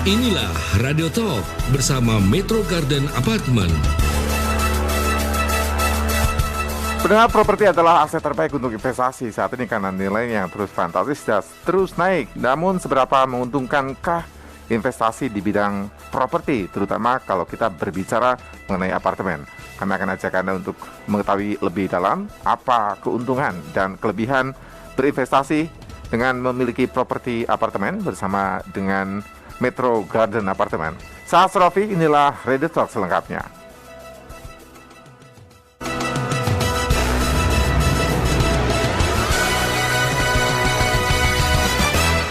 Inilah Radio Talk bersama Metro Garden Apartment. Pendengar, properti adalah aset terbaik untuk investasi saat ini karena nilainya yang terus fantastis dan terus naik. Namun seberapa menguntungkankah investasi di bidang properti, terutama kalau kita berbicara mengenai apartemen? Kami akan ajak Anda untuk mengetahui lebih dalam apa keuntungan dan kelebihan berinvestasi dengan memiliki properti apartemen bersama dengan Metro Garden Apartment. Saya Asrofi, inilah Radio Talk selengkapnya.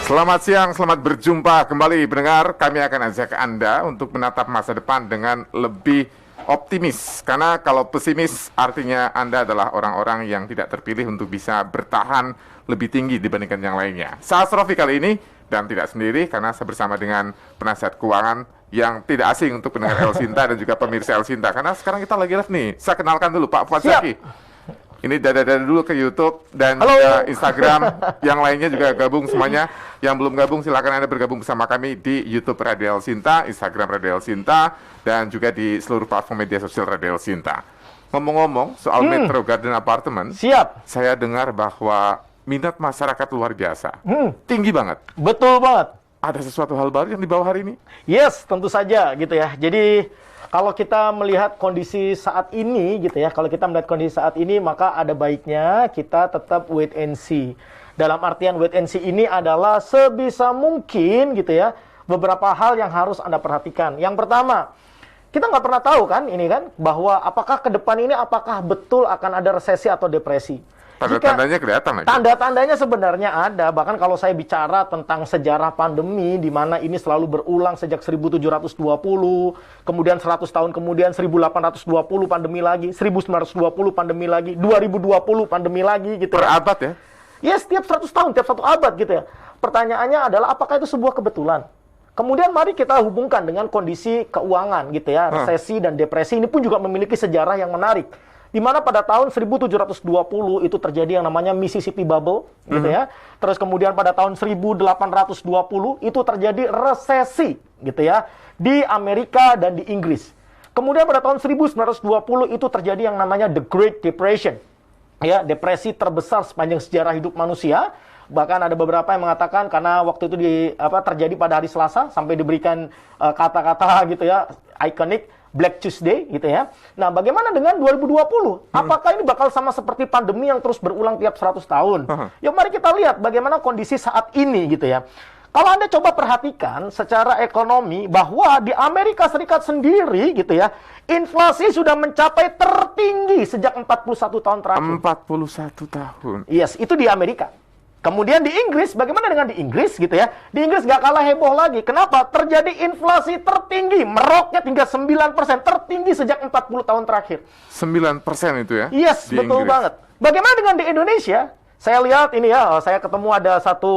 Selamat siang, selamat berjumpa kembali pendengar. Kami akan ajak Anda untuk menatap masa depan dengan lebih optimis. Karena kalau pesimis artinya Anda adalah orang-orang yang tidak terpilih untuk bisa bertahan lebih tinggi dibandingkan yang lainnya. Saya Asrofi kali ini dan tidak sendiri karena saya bersama dengan penasihat keuangan yang tidak asing untuk pendengar El Sinta dan juga pemirsa El Sinta. Karena sekarang kita lagi live nih. Saya kenalkan dulu Pak Fuad Zaki. Ini dada-dada dulu ke YouTube dan juga Instagram. Yang lainnya juga gabung semuanya. Yang belum gabung silakan Anda bergabung bersama kami di YouTube Radio El Sinta, Instagram Radio El Sinta, dan juga di seluruh platform media sosial Radio El Sinta. Ngomong-ngomong soal Metro Garden Apartment, saya dengar bahwa minat masyarakat luar biasa. Tinggi banget. Betul banget. Ada sesuatu hal baru yang dibawa hari ini? Yes, tentu saja gitu ya. Jadi kalau kita melihat kondisi saat ini gitu ya, maka ada baiknya kita tetap wait and see. Dalam artian wait and see ini adalah sebisa mungkin gitu ya, beberapa hal yang harus Anda perhatikan. Yang pertama, kita nggak pernah tahu kan ini kan, bahwa apakah ke depan ini apakah betul akan ada resesi atau depresi. Tanda-tandanya kelihatan lagi. Tanda-tandanya sebenarnya ada. Bahkan kalau saya bicara tentang sejarah pandemi, di mana ini selalu berulang sejak 1720, kemudian 100 tahun kemudian 1820 pandemi lagi, 1920 pandemi lagi, 2020 pandemi lagi gitu. Per abad ya? Ya, setiap 100 tahun, tiap 1 abad gitu ya. Pertanyaannya adalah apakah itu sebuah kebetulan? Kemudian mari kita hubungkan dengan kondisi keuangan gitu ya. Resesi dan depresi ini pun juga memiliki sejarah yang menarik. Di mana pada tahun 1720 itu terjadi yang namanya Mississippi Bubble gitu ya. Terus kemudian pada tahun 1820 itu terjadi resesi gitu ya di Amerika dan di Inggris. Kemudian pada tahun 1920 itu terjadi yang namanya The Great Depression. Ya, depresi terbesar sepanjang sejarah hidup manusia. Bahkan ada beberapa yang mengatakan karena waktu itu terjadi pada hari Selasa sampai diberikan kata-kata gitu ya ikonik Black Tuesday gitu ya. Nah, bagaimana dengan 2020? Apakah ini bakal sama seperti pandemi yang terus berulang tiap 100 tahun? Yuk mari kita lihat bagaimana kondisi saat ini gitu ya. Kalau Anda coba perhatikan secara ekonomi bahwa di Amerika Serikat sendiri gitu ya, inflasi sudah mencapai tertinggi sejak 41 tahun terakhir. 41 tahun. Yes, itu di Amerika. Kemudian di Inggris, bagaimana dengan di Inggris gitu ya? Di Inggris nggak kalah heboh lagi. Kenapa? Terjadi inflasi tertinggi, meroknya hingga 9%, tertinggi sejak 40 tahun terakhir. 9% itu ya? Yes, betul banget. Bagaimana dengan di Indonesia? Saya lihat ini ya, saya ketemu ada satu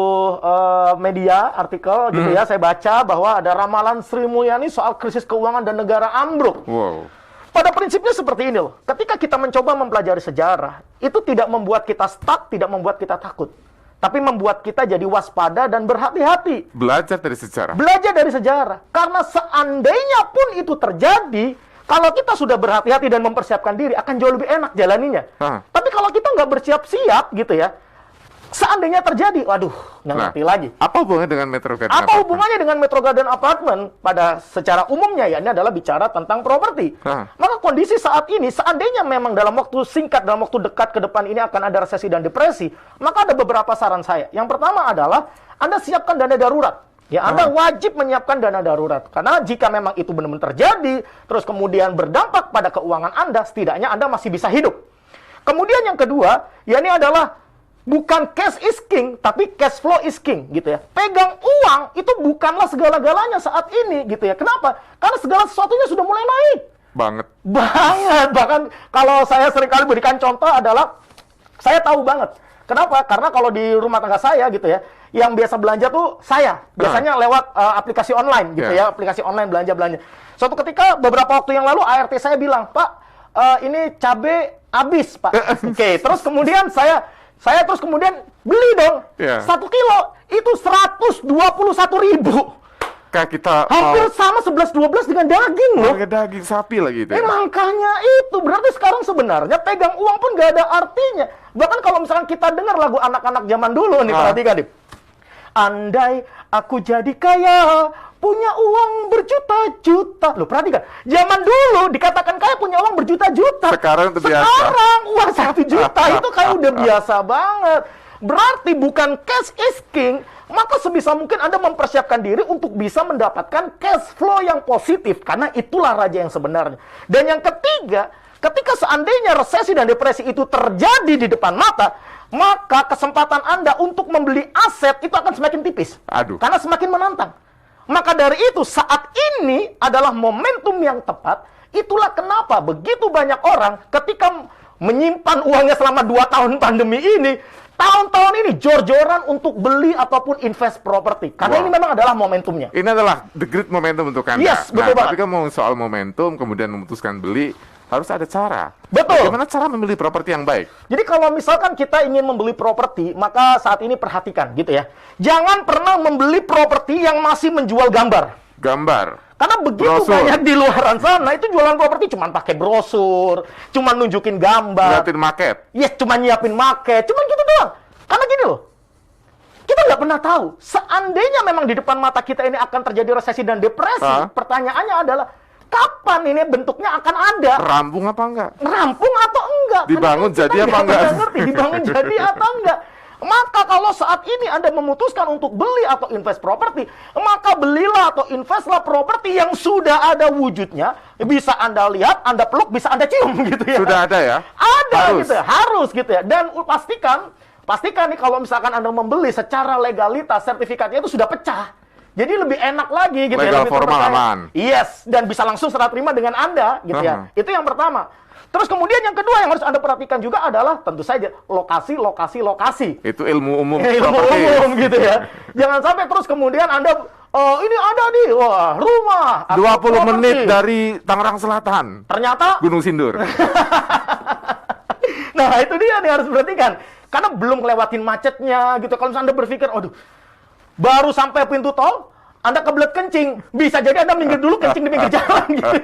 media artikel gitu ya, saya baca bahwa ada ramalan Sri Mulyani soal krisis keuangan dan negara ambruk. Wow. Pada prinsipnya seperti ini loh, ketika kita mencoba mempelajari sejarah, itu tidak membuat kita stuck, tidak membuat kita takut. Tapi membuat kita jadi waspada dan berhati-hati. Belajar dari sejarah. Belajar dari sejarah. Karena seandainya pun itu terjadi, kalau kita sudah berhati-hati dan mempersiapkan diri, akan jauh lebih enak jalaninya. Tapi kalau kita nggak bersiap-siap gitu ya, seandainya terjadi, waduh, nggak ngerti lagi. Apa hubungannya dengan Metro Garden Apa Apartment? hubungannya dengan Metro Garden Apartment? Pada secara umumnya ya, ini adalah bicara tentang properti. Maka kondisi saat ini, seandainya memang dalam waktu singkat, dalam waktu dekat ke depan ini akan ada resesi dan depresi, maka ada beberapa saran saya. Yang pertama adalah, Anda siapkan dana darurat. Ya, Anda wajib menyiapkan dana darurat. Karena jika memang itu benar-benar terjadi, terus kemudian berdampak pada keuangan Anda, setidaknya Anda masih bisa hidup. Kemudian yang kedua, ya ini adalah bukan cash is king, tapi cash flow is king, gitu ya. Pegang uang itu bukanlah segala-galanya saat ini, gitu ya. Kenapa? Karena segala sesuatunya sudah mulai naik. Banget. Bahkan kalau saya seringkali berikan contoh adalah, saya tahu banget. Kenapa? Karena kalau di rumah tangga saya, gitu ya, yang biasa belanja tuh saya. Biasanya lewat aplikasi online, gitu ya. Aplikasi online belanja-belanja. Suatu ketika, beberapa waktu yang lalu, ART saya bilang, Pak, ini cabai habis, Pak. Oke, terus kemudian saya terus kemudian beli dong 1 kilo itu 121.000. Apakah kita Hampir sama 11-12 dengan daging loh. harga daging sapi lagi itu? Ya? Makanya itu berarti sekarang sebenarnya pegang uang pun gak ada artinya. Bahkan kalau misalkan kita dengar lagu anak-anak zaman dulu nih, perhatikan nih. Andai aku jadi kaya, punya uang berjuta-juta. Loh, perhatikan. Zaman dulu dikatakan kaya punya uang berjuta-juta. Sekarang itu biasa. Sekarang uang 1 juta itu kayak udah biasa banget. Berarti bukan cash is king, maka sebisa mungkin Anda mempersiapkan diri untuk bisa mendapatkan cash flow yang positif. Karena itulah raja yang sebenarnya. Dan yang ketiga, ketika seandainya resesi dan depresi itu terjadi di depan mata, maka kesempatan Anda untuk membeli aset itu akan semakin tipis. Aduh. Karena semakin menantang. Maka dari itu, saat ini adalah momentum yang tepat. Itulah kenapa begitu banyak orang ketika menyimpan uangnya selama 2 tahun pandemi ini, tahun-tahun ini jor-joran untuk beli ataupun invest properti. Karena ini memang adalah momentumnya. Ini adalah the great momentum untuk Anda. Yes, betul banget. Tapi kan mau soal momentum, kemudian memutuskan beli, harus ada cara. Betul. Bagaimana cara memilih properti yang baik? Jadi kalau misalkan kita ingin membeli properti, maka saat ini perhatikan gitu ya. Jangan pernah membeli properti yang masih menjual gambar. Gambar. Karena begitu Brosur. banyak di luaran sana itu jualan properti cuman pakai brosur, cuman nunjukin gambar. Lihatin market. Yes, cuma nyiapin market, cuman gitu doang. Karena gini loh, kita nggak pernah tahu. Seandainya memang di depan mata kita ini akan terjadi resesi dan depresi, pertanyaannya adalah kapan ini bentuknya akan ada? Rampung apa enggak? Rampung atau enggak? Dibangun Karena jadi kita apa nggak enggak? pernah ngerti dibangun jadi atau enggak. Maka kalau saat ini Anda memutuskan untuk beli atau invest properti, maka belilah atau investlah properti yang sudah ada wujudnya, bisa Anda lihat, Anda peluk, bisa Anda cium gitu ya. Sudah ada ya? Ada Harus. gitu ya, harus gitu ya. Dan pastikan nih kalau misalkan Anda membeli secara legalitas, sertifikatnya itu sudah pecah. Jadi lebih enak lagi gitu ya. Legal, Lebih formal, terpercaya. aman. Yes, dan bisa langsung serah terima dengan Anda gitu ya. Itu yang pertama. Terus kemudian yang kedua yang harus Anda perhatikan juga adalah tentu saja lokasi. Itu ilmu umum Ilmu properti. umum gitu ya. Jangan sampai terus kemudian Anda ini ada nih, wah, rumah 20 atau menit properti. dari Tangerang Selatan. Ternyata Gunung Sindur. nah, itu dia nih harus perhatikan. Karena belum ngelewatin macetnya gitu. Kalau misalnya Anda berpikir, aduh, baru sampai pintu tol, Anda kebelet kencing. Bisa jadi Anda minggir dulu kencing di pinggir jalan gitu.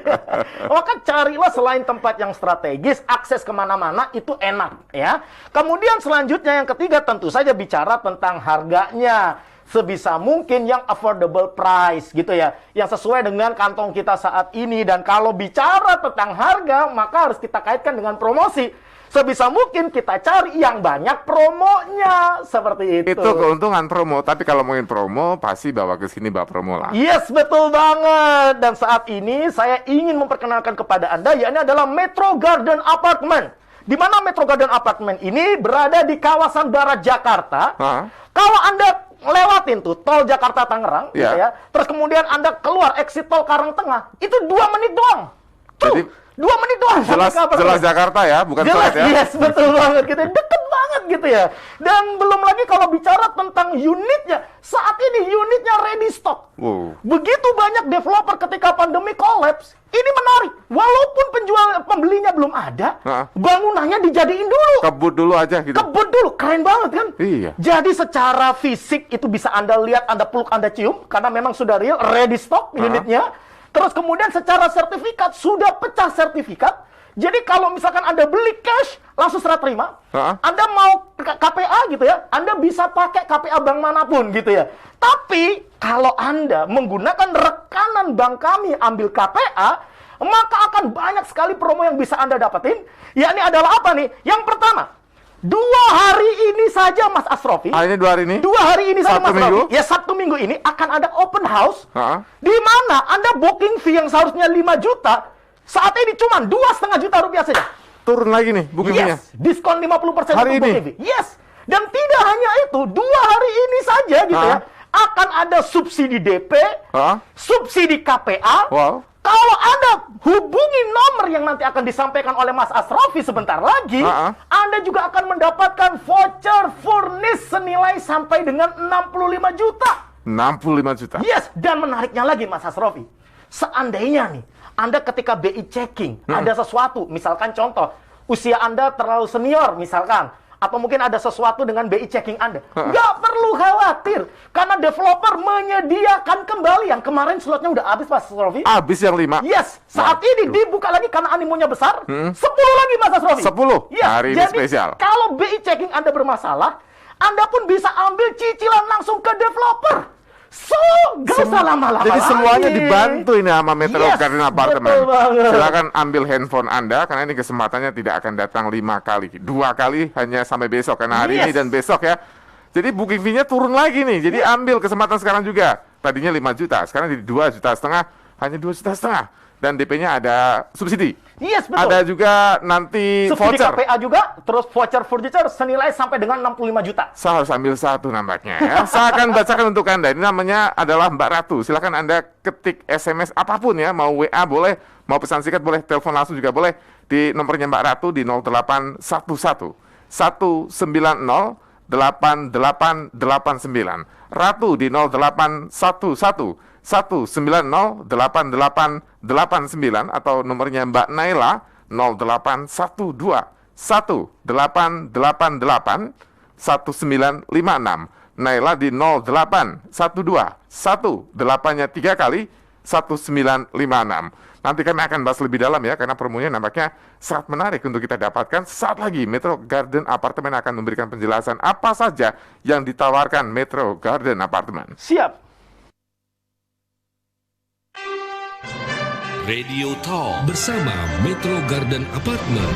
Maka carilah selain tempat yang strategis, akses kemana-mana itu enak ya. Kemudian selanjutnya yang ketiga tentu saja bicara tentang harganya. Sebisa mungkin yang affordable price gitu ya. Yang sesuai dengan kantong kita saat ini. Dan kalau bicara tentang harga, maka harus kita kaitkan dengan promosi. Sebisa mungkin kita cari yang banyak promonya. Seperti itu. Itu keuntungan promo. Tapi kalau mungkin promo, pasti bawa ke sini bawa promo lah. Yes, betul banget. Dan saat ini saya ingin memperkenalkan kepada Anda, yakni adalah Metro Garden Apartment. Di mana Metro Garden Apartment ini berada di kawasan barat Jakarta. Kalau Anda lewatin tuh tol Jakarta Tangerang, gitu ya. Terus kemudian Anda keluar exit tol Karangtengah, itu 2 menit doang. Tuh, Jadi 2 menit doang. jelas Jakarta ya, bukan Jelas, Soet ya. yes, betul banget gitu. Deket banget gitu ya. Dan belum lagi kalau bicara tentang unitnya, saat ini unitnya ready stock. Wow. Begitu banyak developer ketika pandemi collapse, ini menarik. Walaupun pembelinya belum ada, bangunannya dijadiin dulu. Kebut dulu aja gitu. Kebut dulu, keren banget kan? Iya. Jadi secara fisik itu bisa Anda lihat, Anda peluk, Anda cium, karena memang sudah real, ready stock unitnya. Terus kemudian secara sertifikat, sudah pecah sertifikat. Jadi kalau misalkan Anda beli cash, langsung serah terima. Anda mau KPA gitu ya, Anda bisa pakai KPA bank manapun gitu ya. Tapi kalau Anda menggunakan rekanan bank kami ambil KPA, maka akan banyak sekali promo yang bisa Anda dapetin. Yakni adalah apa nih? Yang pertama, 2 hari ini saja Mas Asrofi. Ini 2 hari ini? 2 hari ini saja Sabtu Mas Minggu? Asrofi. Ya, Sabtu Minggu ini akan ada open house. Di mana Anda booking fee yang seharusnya 5 juta, saat ini cuma 2,5 juta rupiah saja. Turun lagi nih bookingnya. Yes, diskon 50% Hari untuk booking ini? fee. Yes. Dan tidak hanya itu, 2 hari ini saja gitu ya, akan ada subsidi DP, subsidi KPA. Wow. Kalau Anda hubungi nomor yang nanti akan disampaikan oleh Mas Asrofi sebentar lagi, Anda juga akan mendapatkan voucher furnish senilai sampai dengan 65 juta. 65 juta? Yes, dan menariknya lagi Mas Asrofi, seandainya nih, Anda ketika BI checking, ada sesuatu, misalkan contoh, usia Anda terlalu senior misalkan, atau mungkin ada sesuatu dengan BI checking Anda. Nggak perlu khawatir, karena developer menyediakan kembali. Yang kemarin slotnya udah habis, Mas Rofi. Habis yang 5. Yes, saat ini dibuka lagi karena animonya besar. 10 lagi, Mas Rofi. 10? Yes, Hari ini jadi spesial. kalau BI checking Anda bermasalah, Anda pun bisa ambil cicilan langsung ke developer. So, gak usah lama-lama Jadi lagi. semuanya dibantu ini sama Metro Yes, Garden Apartemen. betul banget. Silakan ambil handphone Anda, karena ini kesempatannya tidak akan datang 5 kali. 2 kali hanya sampai besok, karena hari ini dan besok ya. Jadi booking fee-nya turun lagi nih. Jadi ambil kesempatan sekarang juga. Tadinya 5 juta, sekarang jadi 2,5 juta. Hanya 2,5 juta. Dan DP-nya ada subsidi. Yes, betul. Ada juga nanti subsidi voucher. KPA juga, terus voucher furniture senilai sampai dengan 65 juta. Saya harus ambil satu nampaknya ya. Saya akan bacakan untuk Anda. Ini namanya adalah Mbak Ratu. Silakan Anda ketik SMS apapun ya. Mau WA boleh, mau pesan singkat boleh, telepon langsung juga boleh. Di nomornya Mbak Ratu di 0811 190 8889. Ratu di 0811 190 8889 atau nomornya Mbak Naila 0812 1888 1956. Naila di 0812 18-nya 3 kali 1956. Nanti kami akan bahas lebih dalam ya, karena promonya nampaknya sangat menarik untuk kita dapatkan. Saat lagi Metro Garden Apartemen akan memberikan penjelasan apa saja yang ditawarkan Metro Garden Apartemen. Siap. Radio Talk bersama Metro Garden Apartment.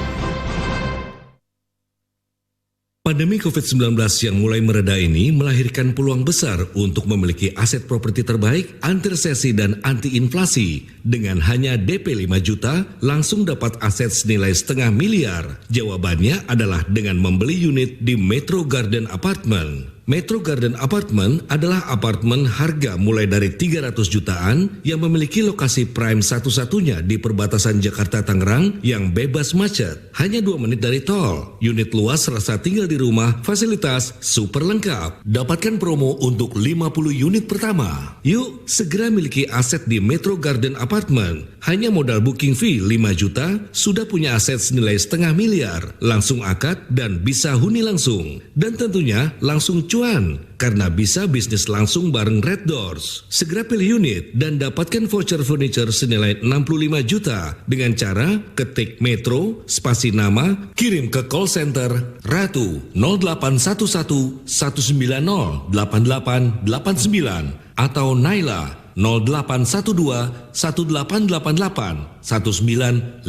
Pandemi COVID-19 yang mulai mereda ini melahirkan peluang besar untuk memiliki aset properti terbaik, anti resesi dan anti inflasi. Dengan hanya DP 5 juta, langsung dapat aset senilai setengah miliar. Jawabannya adalah dengan membeli unit di Metro Garden Apartment. Metro Garden Apartment adalah apartemen harga mulai dari 300 jutaan yang memiliki lokasi prime satu-satunya di perbatasan Jakarta-Tangerang yang bebas macet. Hanya 2 menit dari tol. Unit luas rasa tinggal di rumah, fasilitas super lengkap. Dapatkan promo untuk 50 unit pertama. Yuk, segera miliki aset di Metro Garden Apartment. Hanya modal booking fee 5 juta, sudah punya aset senilai setengah miliar. Langsung akad dan bisa huni langsung. Dan tentunya langsung cuan, karena bisa bisnis langsung bareng Red Doors. Segera pilih unit dan dapatkan voucher furniture senilai 65 juta dengan cara ketik Metro, spasi nama, kirim ke call center Ratu 0811 190 8889 atau Naila 0812 1888 1956.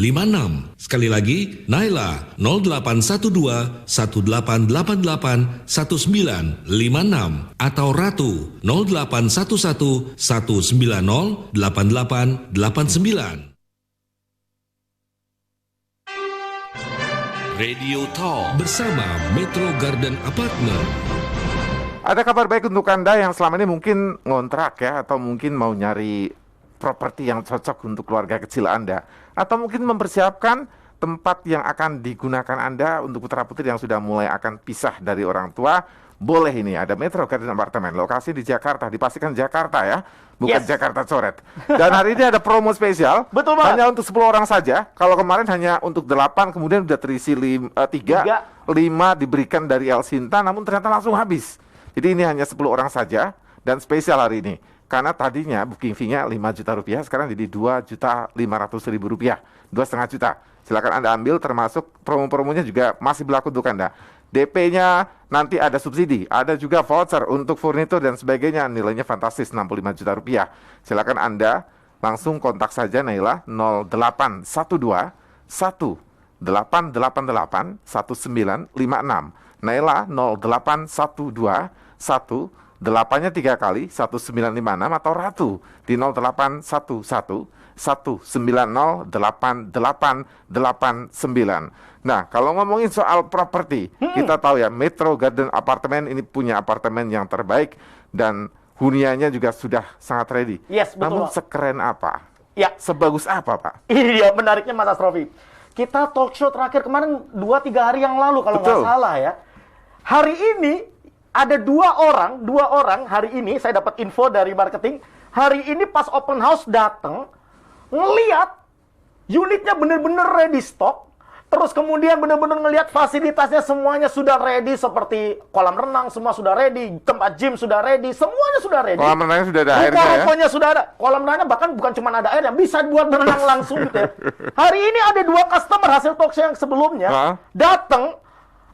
Sekali lagi, Naila 0812 1888 1956 atau Ratu 0811 190 8889. Radio Talk bersama Metro Garden Apartment. Ada kabar baik untuk Anda yang selama ini mungkin ngontrak ya, atau mungkin mau nyari properti yang cocok untuk keluarga kecil Anda, atau mungkin mempersiapkan tempat yang akan digunakan Anda untuk putra-putri yang sudah mulai akan pisah dari orang tua. Boleh, ini ada Metro Garden Apartemen, lokasi di Jakarta, dipastikan Jakarta ya, bukan Jakarta coret. Dan hari ini ada promo spesial. Betul banget. Hanya untuk 10 orang saja. Kalau kemarin hanya untuk 8, kemudian sudah terisi 3, 5 diberikan dari El Sinta, namun ternyata langsung habis. Jadi ini hanya 10 orang saja dan spesial hari ini. Karena tadinya booking fee-nya 5 juta rupiah, sekarang jadi 2.500.000 rupiah, 2,5 juta. Silakan Anda ambil, termasuk promo-promonya juga masih berlaku untuk Anda. DP-nya nanti ada subsidi, ada juga voucher untuk furnitur dan sebagainya, nilainya fantastis 65 juta rupiah. Silakan Anda langsung kontak saja Naila 0812 1888 1956. Naila 0812 8-nya 3 kali 1956 atau Ratu di 0811 190 8889. Nah, kalau ngomongin soal properti, kita tahu ya Metro Garden Apartemen ini punya apartemen yang terbaik dan huniannya juga sudah sangat ready. Yes, betul. Namun sekeren apa? Ya, Sebagus apa, Pak? ini dia menariknya Mas Asrofi. Kita talk show terakhir kemarin 2-3 hari yang lalu kalau nggak salah ya. Hari ini ada dua orang hari ini saya dapat info dari marketing. Hari ini pas open house datang, ngeliat unitnya bener-bener ready stock, Terus kemudian benar-benar ngelihat fasilitasnya semuanya sudah ready, seperti kolam renang semua sudah ready, tempat gym sudah ready, semuanya sudah ready. Kolam renangnya sudah ada airnya ya? Ruko-rukonya sudah ada. Kolam renangnya bahkan bukan cuma ada airnya, bisa buat berenang langsung gitu ya. Hari ini ada 2 customer hasil talk show yang sebelumnya datang,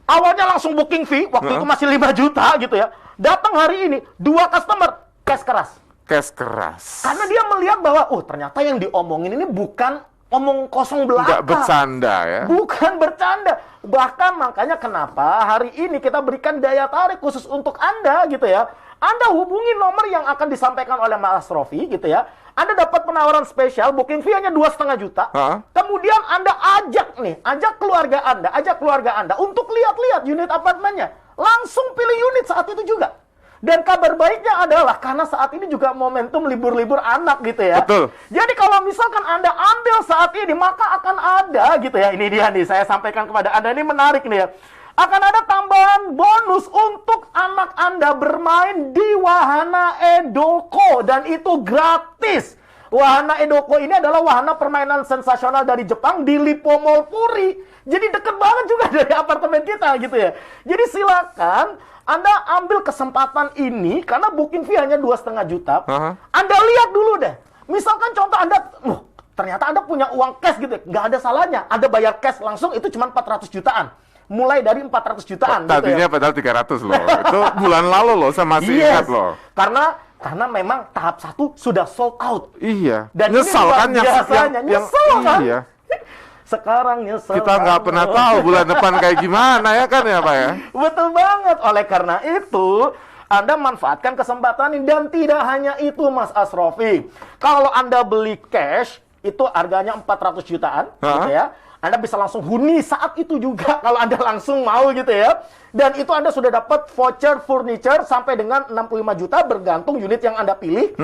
awalnya langsung booking fee, waktu itu masih 5 juta gitu ya. Datang hari ini 2 customer cash keras. Cash keras. Karena dia melihat bahwa ternyata yang diomongin ini bukan omong kosong belaka. Nggak bercanda ya? Bukan bercanda. Bahkan makanya kenapa hari ini kita berikan daya tarik khusus untuk Anda gitu ya. Anda hubungi nomor yang akan disampaikan oleh Mas Rofi gitu ya. Anda dapat penawaran spesial, booking fee hanya 2,5 juta. Kemudian Anda ajak keluarga Anda untuk lihat-lihat unit apartemennya. Langsung pilih unit saat itu juga. Dan kabar baiknya adalah karena saat ini juga momentum libur-libur anak gitu ya. Betul. Jadi kalau misalkan Anda ambil saat ini, maka akan ada gitu ya. Ini dia nih, saya sampaikan kepada Anda, ini menarik nih ya. Akan ada tambahan bonus untuk anak Anda bermain di Wahana Edoko. Dan itu gratis. Wahana Edoko ini adalah wahana permainan sensasional dari Jepang di Lippo Mall Puri. Jadi deket banget juga dari apartemen kita gitu ya. Jadi silakan Anda ambil kesempatan ini karena booking fee hanya 2,5 juta. Anda lihat dulu deh. Misalkan contoh Anda, ternyata Anda punya uang cash gitu. Nggak ada salahnya. Anda bayar cash langsung itu cuma 400 jutaan. Mulai dari 400 jutaan. Tadinya gitu ya. padahal 300 loh. Itu bulan lalu loh, saya masih ingat loh. Karena memang tahap 1 sudah sold out. Iya. Dan nyesal ini kan nyesel kan? Iya. Sekarang nyesel. Kita nggak pernah tahu bulan depan kayak gimana ya kan ya Pak ya? Betul banget. Oleh karena itu, Anda manfaatkan kesempatan ini. Dan tidak hanya itu Mas Asrofi. Kalau Anda beli cash, itu harganya 400 jutaan. Gitu ya. Anda bisa langsung huni saat itu juga kalau Anda langsung mau gitu ya. Dan itu Anda sudah dapat voucher furniture sampai dengan 65 juta bergantung unit yang Anda pilih.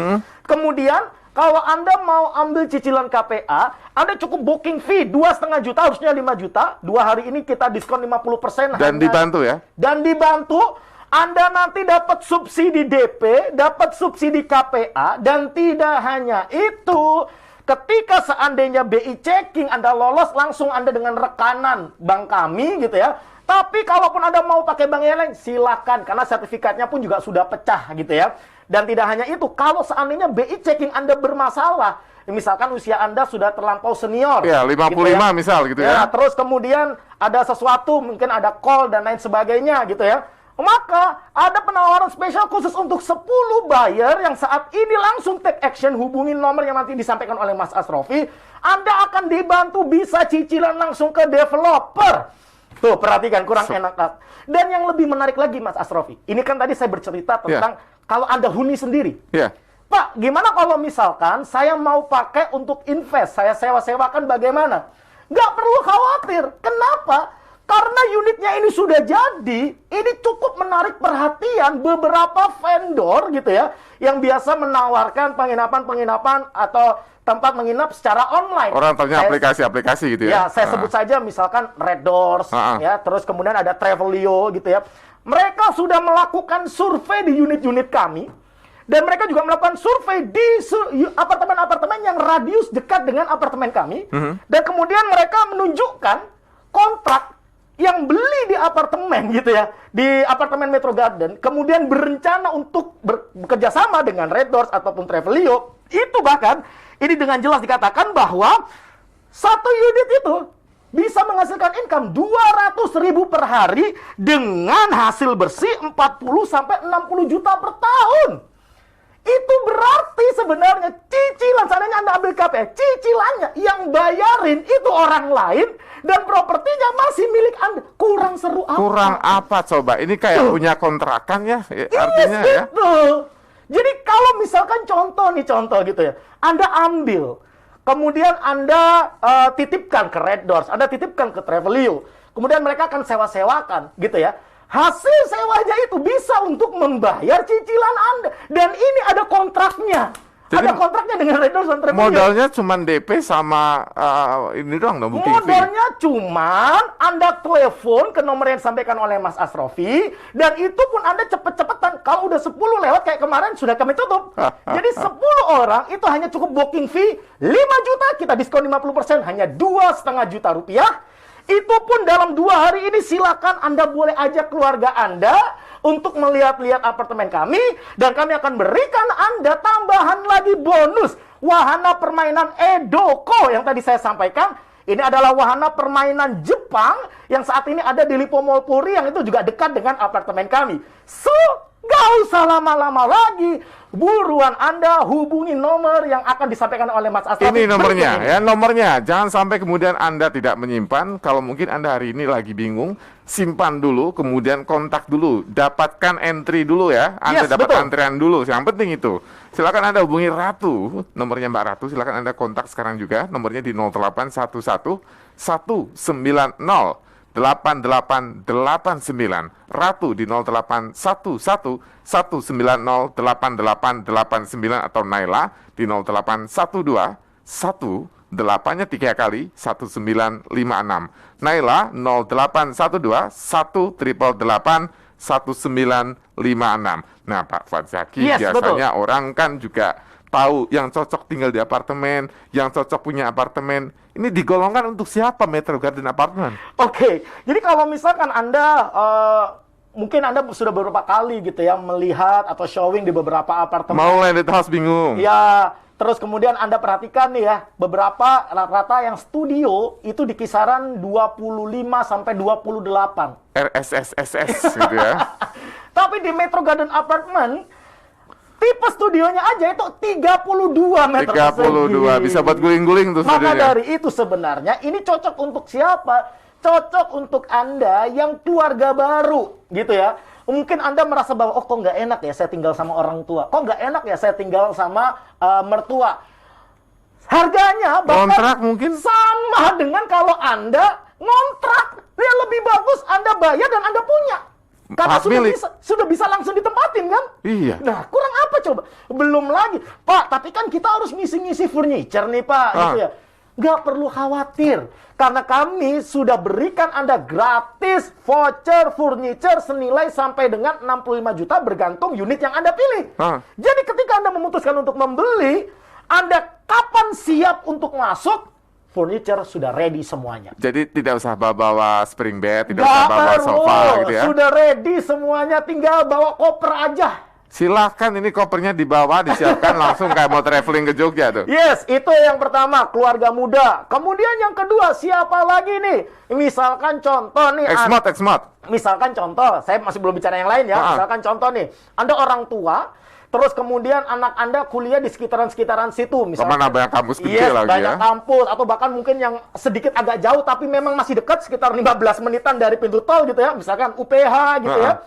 Kemudian kalau Anda mau ambil cicilan KPA, Anda cukup booking fee 2,5 juta, harusnya 5 juta. 2 hari ini kita diskon 50%. Dan dibantu ya? Dan dibantu, Anda nanti dapat subsidi DP, dapat subsidi KPA, dan tidak hanya itu, ketika seandainya BI checking Anda lolos, langsung Anda dengan rekanan bank kami gitu ya. Tapi kalaupun Anda mau pakai bank yang lain, silakan, karena sertifikatnya pun juga sudah pecah gitu ya. Dan tidak hanya itu, kalau seandainya BI checking Anda bermasalah, misalkan usia Anda sudah terlampau senior. Ya, 55 gitu ya. Misal gitu ya. Terus kemudian ada sesuatu, mungkin ada call dan lain sebagainya gitu ya. Maka ada penawaran spesial khusus untuk 10 buyer yang saat ini langsung take action, hubungi nomor yang nanti disampaikan oleh Mas Asrofi. Anda akan dibantu bisa cicilan langsung ke developer. Tuh, perhatikan, kurang enak. Dan yang lebih menarik lagi Mas Asrofi, ini kan tadi saya bercerita tentang kalau Anda huni sendiri. Pak, gimana kalau misalkan saya mau pakai untuk invest, saya sewa-sewakan bagaimana? Nggak perlu khawatir. Kenapa? Karena unitnya ini sudah jadi, ini cukup menarik perhatian beberapa vendor gitu ya, yang biasa menawarkan penginapan-penginapan atau tempat menginap secara online. Orang tanya aplikasi-aplikasi gitu ya. Ya, saya sebut saja misalkan Red Doors, ya, terus kemudian ada Travelio gitu ya. Mereka sudah melakukan survei di unit-unit kami, dan mereka juga melakukan survei di apartemen-apartemen yang radius dekat dengan apartemen kami, dan kemudian mereka menunjukkan kontrak yang beli di apartemen gitu ya, di apartemen Metro Garden, kemudian berencana untuk bekerja sama dengan Red Doors ataupun Travelio, itu bahkan ini dengan jelas dikatakan bahwa satu unit itu bisa menghasilkan income 200.000 per hari dengan hasil bersih 40 sampai 60 juta per tahun. Itu berarti sebenarnya cicilan, seandainya Anda ambil KPR, cicilannya yang bayarin itu orang lain dan propertinya masih milik Anda. Kurang seru apa? Kurang apa coba? Ini kayak punya kontrakan ya, artinya ya. Jadi kalau misalkan contoh gitu ya, Anda ambil, kemudian Anda titipkan ke Red Doors, Anda titipkan ke Travelio, kemudian mereka akan sewa-sewakan gitu ya. Hasil sewanya itu bisa untuk membayar cicilan Anda. Dan ini ada kontraknya. Jadi, ada kontraknya dengan Red Doors dan Travelio. Modalnya cuma DP sama ini doang dong, booking fee. Modalnya cuman Anda telepon ke nomor yang disampaikan oleh Mas Asrofi, dan itu pun Anda cepet-cepetan. Kalau udah 10 lewat kayak kemarin sudah kami tutup. Jadi 10 orang itu hanya cukup booking fee 5 juta, kita diskon 50%, hanya 2,5 juta rupiah. Itu pun dalam 2 hari ini silakan Anda boleh ajak keluarga Anda untuk melihat-lihat apartemen kami, dan kami akan berikan Anda tambahan lagi bonus wahana permainan Edoko yang tadi saya sampaikan. Ini adalah wahana permainan Jepang yang saat ini ada di Lipo Mall Puri yang itu juga dekat dengan apartemen kami. So, gak usah lama-lama lagi. Buruan Anda hubungi nomor yang akan disampaikan oleh Mas Asraf. Ini nomornya, ya nomornya. Jangan sampai kemudian Anda tidak menyimpan. Kalau mungkin Anda hari ini lagi bingung, simpan dulu, kemudian kontak dulu, dapatkan entry dulu ya. Anda Yes, dapat betul. antrian dulu. Yang penting itu. Silakan Anda hubungi Ratu, nomornya Mbak Ratu. Silakan Anda kontak sekarang juga. Nomornya di 0811 190 8889. Ratu di 0811 190 8889 atau Naila di 0812 8-nya 3 kali 1956. Naila 0812 188 1956. Nah, Pak Fadzaki, Yes, biasanya orang kan juga tahu yang cocok tinggal di apartemen, yang cocok punya apartemen. Ini digolongkan untuk siapa Metro Garden Apartment? Oke, jadi kalau misalkan Anda mungkin Anda sudah beberapa kali gitu ya melihat atau showing di beberapa apartemen. Mau landed house bingung. Ya, terus kemudian Anda perhatikan nih ya, beberapa rata-rata yang studio itu di kisaran 25 sampai 28. RSSSS gitu ya. Tapi di Metro Garden Apartment tipe studionya aja itu 32 meter 32, bisa buat guling-guling tuh Maka studionya. dari itu sebenarnya ini cocok untuk siapa? Cocok untuk Anda yang keluarga baru gitu ya. Mungkin Anda merasa bahwa, oh kok nggak enak ya saya tinggal sama orang tua. Kok nggak enak ya saya tinggal sama mertua. Harganya bahkan Kontrak mungkin? sama dengan kalau Anda ngontrak. Ya lebih bagus Anda bayar dan Anda punya. Karena Hak milik. sudah bisa langsung ditempatin kan? Iya. Nah, kurang apa coba? Belum lagi. Pak, tapi kan kita harus ngisi-ngisi furniture nih, Pak. Gitu ya. Nggak perlu khawatir. Karena kami sudah berikan Anda gratis voucher furniture senilai sampai dengan 65 juta bergantung unit yang Anda pilih. Jadi ketika Anda memutuskan untuk membeli, Anda kapan siap untuk masuk, furniture sudah ready semuanya. Jadi tidak usah bawa spring bed, tidak usah bawa sofa gitu ya. Sudah ready semuanya, tinggal bawa koper aja. Silahkan ini kopernya dibawa, disiapkan langsung kayak mau traveling ke Jogja tuh. Yes, itu yang pertama, keluarga muda. Kemudian yang kedua, siapa lagi nih? Misalkan contoh nih. Exmod. Misalkan contoh, saya masih belum bicara yang lain ya. Misalkan contoh nih, Anda orang tua, terus kemudian anak Anda kuliah di sekitaran-sekitaran situ. Misalkan, Kemana banyak kampus gede lagi banyak ya. kampus, atau bahkan mungkin yang sedikit agak jauh, tapi memang masih dekat, sekitar 15 menitan dari pintu tol gitu ya. Misalkan UPH gitu ya.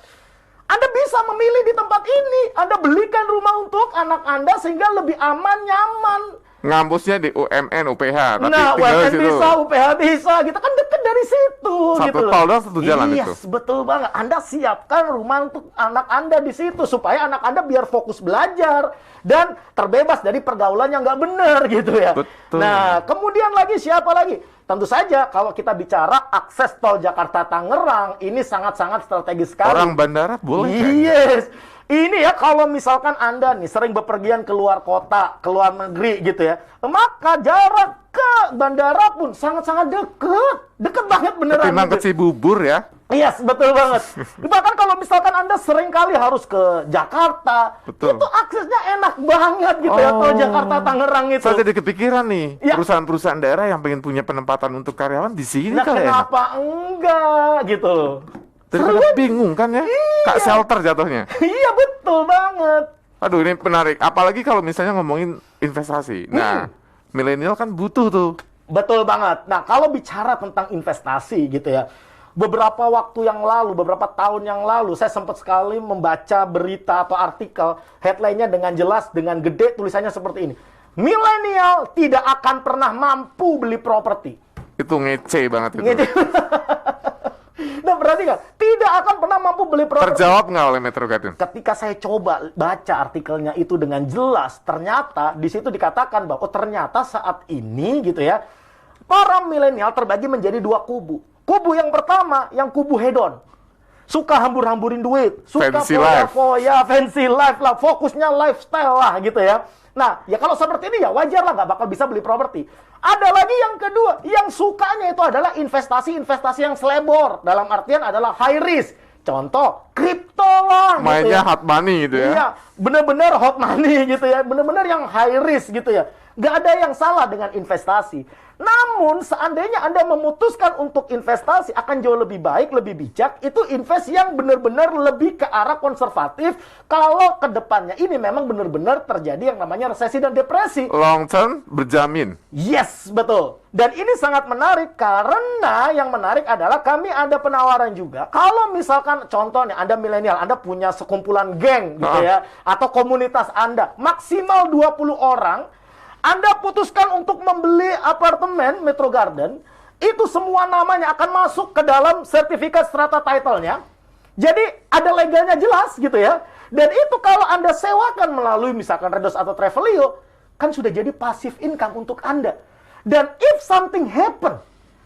Anda bisa memilih di tempat ini. Anda belikan rumah untuk anak Anda sehingga lebih aman, nyaman. Ngampusnya di UMN, UPH, tapi Nah, tinggal di UMN situ. bisa, UPH bisa, gitu kan dekat dari situ. Satu gitu loh. tol doang, satu jalan Yes, itu. betul banget. Anda siapkan rumah untuk anak Anda di situ supaya anak Anda biar fokus belajar dan terbebas dari pergaulan yang nggak benar gitu ya. Betul. Nah, kemudian lagi siapa lagi? Tentu saja kalau kita bicara akses tol Jakarta Tangerang ini sangat-sangat strategis sekali. Orang bandara boleh kan? Yes. Ini ya kalau misalkan Anda nih sering bepergian keluar kota, keluar negeri gitu ya, maka jarak ke bandara pun sangat-sangat dekat. Dekat banget beneran. Ketimbang ke gitu. Cibubur ya. Yes, betul banget. Bahkan kalau misalkan Anda sering kali harus ke Jakarta, Betul. itu aksesnya enak banget gitu ya, tol Jakarta Tangerang itu. Saya jadi kepikiran nih, Ya. perusahaan-perusahaan daerah yang pengen punya penempatan untuk karyawan di sini Nah, kali ya. kenapa enggak gitu? Daripada bingung kan ya, Kak shelter jatuhnya. Iya, betul banget. Aduh ini menarik, apalagi kalau misalnya ngomongin investasi. Nah, milenial kan butuh tuh. Betul banget. Nah, kalau bicara tentang investasi gitu ya, beberapa waktu yang lalu, beberapa tahun yang lalu, saya sempat sekali membaca berita atau artikel, headline-nya dengan jelas, dengan gede, tulisannya seperti ini. Milenial tidak akan pernah mampu beli properti. Itu ngece banget itu. Gitu. Nah, berarti kan, tidak akan pernah mampu beli properti. Terjawab nggak oleh Metro Garden? Ketika saya coba baca artikelnya itu dengan jelas, ternyata di situ dikatakan bahwa ternyata saat ini gitu ya, para milenial terbagi menjadi dua kubu. Kubu yang pertama, yang kubu hedon. suka hambur-hamburin duit, suka Fancy life. foya-foya, fancy life lah, fokusnya lifestyle lah gitu ya. Nah, ya kalau seperti ini ya wajar lah nggak bakal bisa beli properti. Ada lagi yang kedua, yang sukanya itu adalah investasi-investasi yang selebor. Dalam artian adalah high risk. Contoh, kripto lah. Mainnya gitu ya. hot money gitu ya. Iya, bener-bener hot money gitu ya. Bener-bener yang high risk gitu ya. Nggak ada yang salah dengan investasi. Namun, seandainya Anda memutuskan untuk investasi akan jauh lebih baik, lebih bijak, itu invest yang benar-benar lebih ke arah konservatif kalau ke depannya ini memang benar-benar terjadi yang namanya resesi dan depresi. Long term berjamin. Yes, betul. Dan ini sangat menarik karena yang menarik adalah kami ada penawaran juga. Kalau misalkan contohnya Anda milenial, Anda punya sekumpulan geng gitu ya, atau komunitas Anda, maksimal 20 orang, Anda putuskan untuk membeli apartemen Metro Garden, itu semua namanya akan masuk ke dalam sertifikat strata title-nya. Jadi ada legalnya jelas gitu ya. Dan itu kalau Anda sewakan melalui misalkan Redos atau Travelio, kan sudah jadi passive income untuk Anda. Dan if something happen,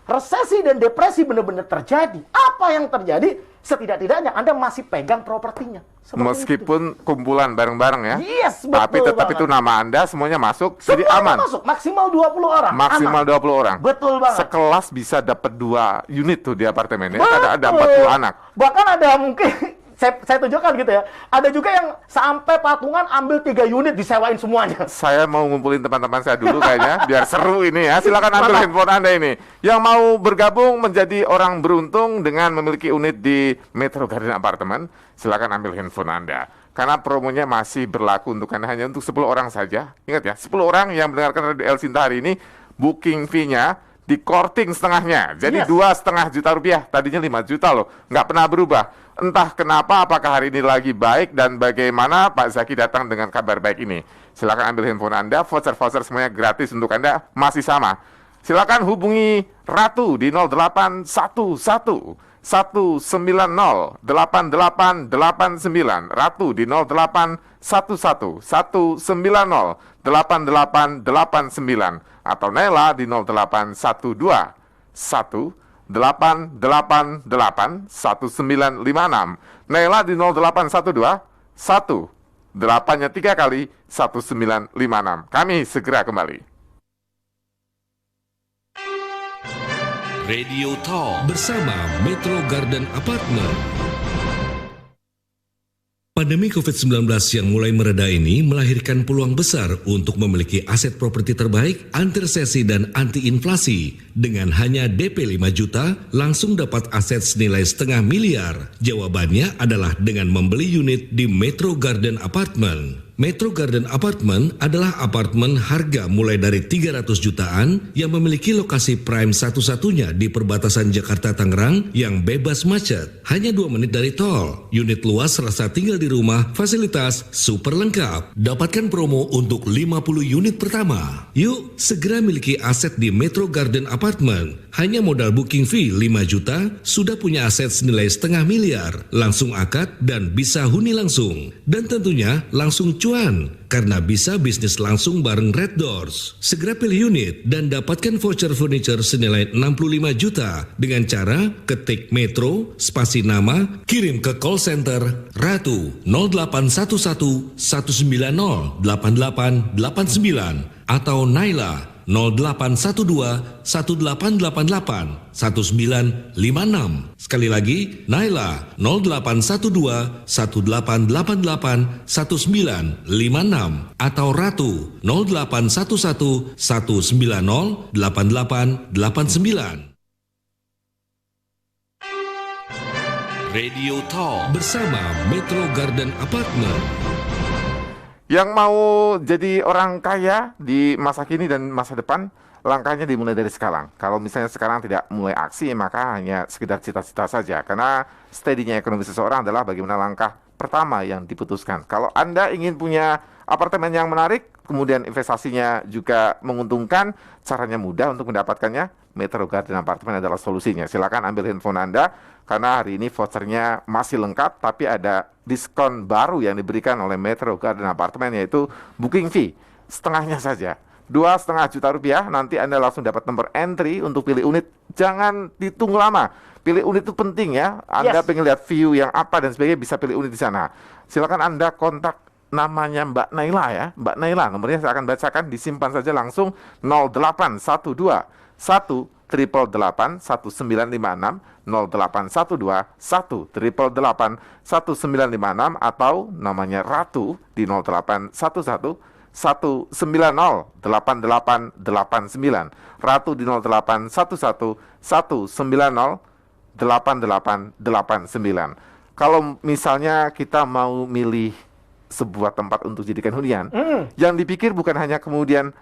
resesi dan depresi benar-benar terjadi, apa yang terjadi? Setidak-tidaknya Anda masih pegang propertinya. Seperti Meskipun kumpulan bareng-bareng ya. Yes, betul Tapi tetap banget. itu nama Anda semuanya masuk, jadi Semuanya aman. masuk, maksimal 20 orang. Maksimal Aman. 20 orang. Betul banget. Sekelas bisa dapat 2 unit tuh di apartemennya. Betul. Ada 40 anak. Bahkan ada mungkin saya tunjukkan gitu ya. Ada juga yang sampai patungan ambil 3 unit disewain semuanya. Saya mau ngumpulin teman-teman saya dulu kayaknya biar seru ini ya. Silakan ambil Mantap. handphone Anda ini. Yang mau bergabung menjadi orang beruntung dengan memiliki unit di Metro Garden Apartemen, silakan ambil handphone Anda. Karena promonya masih berlaku untuk Anda hanya untuk 10 orang saja. Ingat ya, 10 orang yang mendengarkan Radio El Sinta hari ini, booking fee-nya di korting setengahnya. Jadi Yes. 2,5 juta rupiah. Tadinya 5 juta loh. Nggak pernah berubah. Entah kenapa, apakah hari ini lagi baik dan bagaimana Pak Zaki datang dengan kabar baik ini. Silakan ambil handphone Anda, voucher-voucher semuanya gratis untuk Anda, masih sama. Silakan hubungi Ratu di 0811 190 8889. Ratu di 0811 190 8889 atau Nela di 0812 888 1956. Nela di 0812 8-nya 3 kali 1956. Kami segera kembali. Radio Talk bersama Metro Garden Apartment. Pandemi COVID-19 yang mulai mereda ini melahirkan peluang besar untuk memiliki aset properti terbaik, anti resesi dan anti inflasi. Dengan hanya DP 5 juta, langsung dapat aset senilai setengah miliar. Jawabannya adalah dengan membeli unit di Metro Garden Apartment. Metro Garden Apartment adalah apartemen harga mulai dari 300 jutaan yang memiliki lokasi prime satu-satunya di perbatasan Jakarta-Tangerang yang bebas macet. Hanya 2 menit dari tol. Unit luas rasa tinggal di rumah, fasilitas super lengkap. Dapatkan promo untuk 50 unit pertama. Yuk, segera miliki aset di Metro Garden Apartment. Hanya modal booking fee 5 juta, sudah punya aset senilai setengah miliar. Langsung akad dan bisa huni langsung. Dan tentunya langsung cuan, karena bisa bisnis langsung bareng Red Doors. Segera pilih unit dan dapatkan voucher furniture senilai 65 juta dengan cara ketik Metro, spasi nama, kirim ke call center Ratu 0811 190 8889 atau Naila 0812 1888 1956. Sekali lagi, Naila 0812 1888 1956 atau Ratu 0811 190 8889. Radio Talk bersama Metro Garden Apartment. Yang mau jadi orang kaya di masa kini dan masa depan, langkahnya dimulai dari sekarang. Kalau misalnya sekarang tidak mulai aksi, maka hanya sekedar cita-cita saja. Karena steady-nya ekonomi seseorang adalah bagaimana langkah pertama yang diputuskan. Kalau Anda ingin punya apartemen yang menarik, kemudian investasinya juga menguntungkan, caranya mudah untuk mendapatkannya. Metro Garden Apartemen adalah solusinya. Silakan ambil handphone Anda, karena hari ini vouchernya masih lengkap, tapi ada diskon baru yang diberikan oleh Metro Garden Apartemen, yaitu booking fee setengahnya saja. Rp2,5 juta, nanti Anda langsung dapat nomor entry untuk pilih unit. Jangan ditunggu lama. Pilih unit itu penting ya. Anda Yes. pengen lihat view yang apa dan sebagainya, bisa pilih unit di sana. Silakan Anda kontak namanya Mbak Naila ya. Mbak Naila, nomornya saya akan bacakan, disimpan saja langsung 0812 188 1956 0812 188 1956 atau namanya Ratu di 0811 190 8889. Ratu di 0811 190 8889. Kalau misalnya kita mau milih sebuah tempat untuk jadikan hunian, yang dipikir bukan hanya kemudian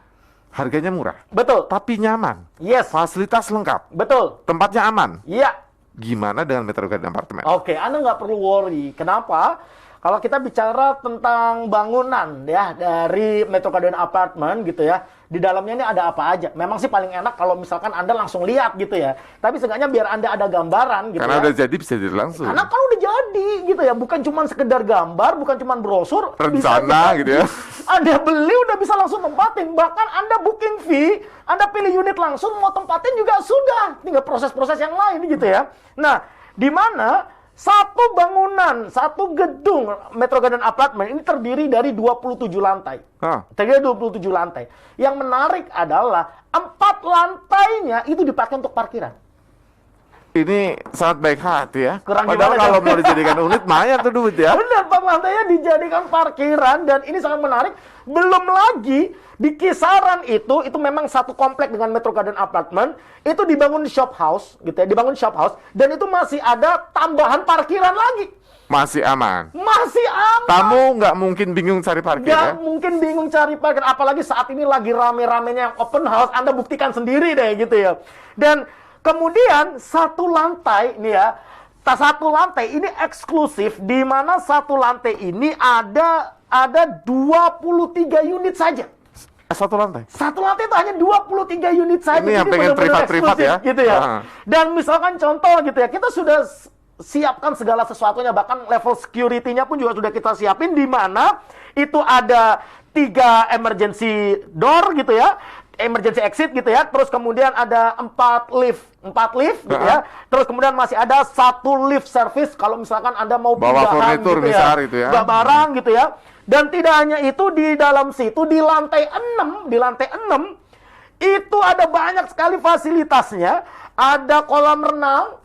harganya murah, Betul. tapi nyaman, Yes. fasilitas lengkap, Betul. tempatnya aman. Iya. Gimana dengan Metro Garden Apartemen? Oke, Anda nggak perlu worry. Kenapa? Kalau kita bicara tentang bangunan ya dari Metro Garden Apartment gitu ya, di dalamnya ini ada apa aja. Memang sih paling enak kalau misalkan Anda langsung lihat gitu ya. Tapi seenggaknya biar Anda ada gambaran gitu Karena ya. udah jadi bisa dilihat langsung. Karena kan udah jadi gitu ya, bukan cuma sekedar gambar, bukan cuma brosur, Rencana bisa gitu ya. Anda beli udah bisa langsung tempatin, bahkan Anda booking fee, Anda pilih unit langsung mau tempatin juga sudah, tinggal proses-proses yang lain gitu ya. Nah, di mana satu bangunan, satu gedung Metro Garden Apartment ini terdiri dari 27 lantai. Hah. Terdiri dari 27 lantai. Yang menarik adalah 4 lantainya itu dipakai untuk parkiran. Ini sangat baik hati ya. Kurang Padahal gimana, kalau Kang? mau dijadikan unit, lumayan tuh duit ya. Benar, 4 lantainya dijadikan parkiran dan ini sangat menarik. Belum lagi di kisaran itu memang satu komplek dengan Metro Garden Apartment, itu dibangun shop house gitu ya, dibangun shop house dan itu masih ada tambahan parkiran lagi. Masih aman. Masih aman. Tamu nggak mungkin bingung cari parkir ya. Nggak mungkin bingung cari parkir, apalagi saat ini lagi rame-ramenya yang open house, Anda buktikan sendiri deh gitu ya. Dan kemudian satu lantai nih ya, satu lantai ini eksklusif, di mana satu lantai ini ada 23 unit saja. Satu lantai. Satu lantai itu hanya 23 unit saja. Ini yang Jadi pengen benar-benar privat-privat eksklusif, ya. gitu ya. Ah. Dan misalkan contoh gitu ya, kita sudah siapkan segala sesuatunya, bahkan level security-nya pun juga sudah kita siapin, di mana itu ada 3 emergency door gitu ya, emergency exit gitu ya, terus kemudian ada 4 lift gitu ya, terus kemudian masih ada 1 lift service kalau misalkan Anda mau Bawa pindahan furnitur gitu misal ya, itu ya. bawa barang gitu ya. Dan tidak hanya itu, di dalam situ di lantai 6 itu ada banyak sekali fasilitasnya. Ada kolam renang